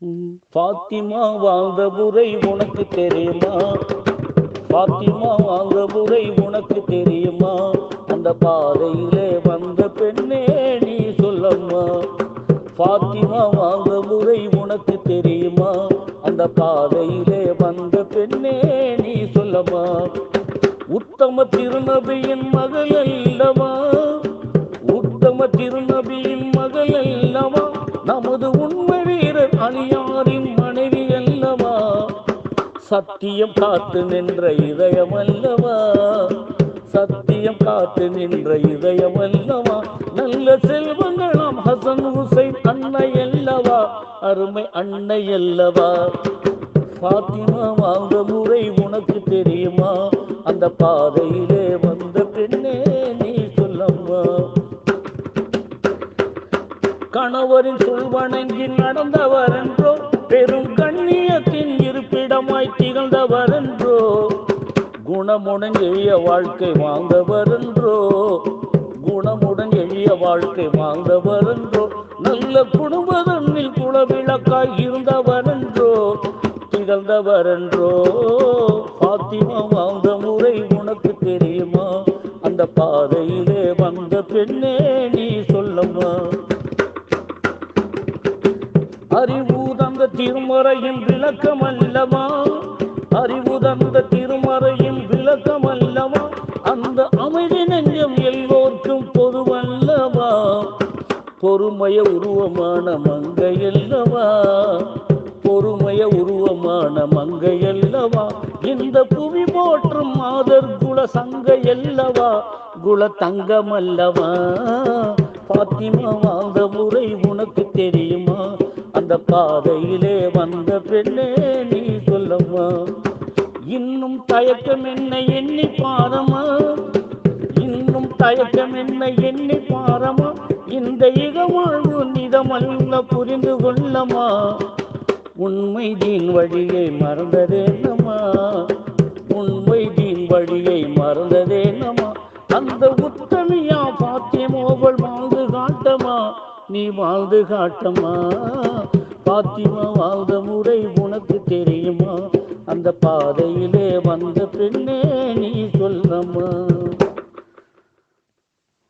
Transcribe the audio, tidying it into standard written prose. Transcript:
பாத்திமா வாழ்ந்த முறை உனக்கு தெரியுமா? பாத்திமா வாழ்ந்த முறை உனக்கு தெரியுமா? அந்த பாதையிலே வந்த பெண்ணே நீ சொல்லம்மா. பாத்திமா வாழ்ந்த முறை உனக்கு தெரியுமா? அந்த பாதையிலே வந்த பெண்ணே நீ சொல்லம்மா. உத்தம திருநபியின் மகள் அல்லவா? உத்தம திருநபியின் மகள் அல்லவா? நமது உண்மை வீரர் அலியாரின் மனைவி அல்லவா? சத்தியம் காத்து நின்ற இதயம் அல்லவா? சத்தியம் காத்து நின்ற இதயம் அல்லவா? நல்ல செல்வங்களாம் ஹசன் ஹுசைன் அன்னை அல்லவா? அருமை அன்னை அல்லவா? பாத்திமா வாழ்ந்த முறை உனக்கு தெரியுமா? அந்த பாதையிலே வந்த பெண்ணே நீ சொல்லம்மா. கணவரின் சொல்வணங்கி நடந்தவர் என்றோ, பெரும் கண்ணியத்தின் இருப்பிடமாய் திகழ்ந்தவர் என்றோ, குணமுடன் எளிய வாழ்க்கை வாழ்ந்தவர் என்றோ, குணமுடன் எளிய வாழ்க்கை வாழ்ந்தவர் என்றோ, நல்ல குடும்பதன்னில் குலவிளக்காய் இருந்தவர் என்றோ, திகழ்ந்தவர் என்றோ. பாத்திமா வாழ்ந்த முறை உனக்கு தெரியுமா? அந்த பாதையிலே வந்த பெண்ணே நீ சொல்லம்மா. அறிவு தந்த திருமறையின் விளக்கம் அல்லவா? அறிவு தந்த திருமறையின் விளக்கம் அல்லவா? அந்த அமைதி நெஞ்சம் எல்லோர்க்கும் பொதுவல்லவா? பொறுமைய உருவமான மங்கை அல்லவா? பொறுமைய உருவமான மங்கை அல்லவா? இந்த புவி போற்றும் மாதர் குல சங்கை அல்லவா? குல தங்கம் அல்லவா? பாத்திமா வாழ்ந்த முறை உனக்கு தெரியுமா? அந்த பாதையிலே வந்த பெண்ணே நீ சொல்லம்மா. இன்னும் தயக்கம் என்ன எண்ணி பாரமா? இன்னும் தயக்கம் என்ன எண்ணி பாரமா? இந்த இகவாழ்வு நிதமல்ல புரிந்து கொள்ளமா. உண்மை தீன் வழியை மறந்ததேனமா? உண்மை தீன் வழியை மறந்ததேனமா? அந்த உத்தமியா பாத்திமோவள் வாழ்ந்து காட்டமா? நீ வாழ்ந்து காட்டமா. பாத்திமா வாழ்ந்த முறை உனக்கு தெரியுமா? அந்த பாதையிலே வந்த பெண்ணே நீ சொல்லம்மா.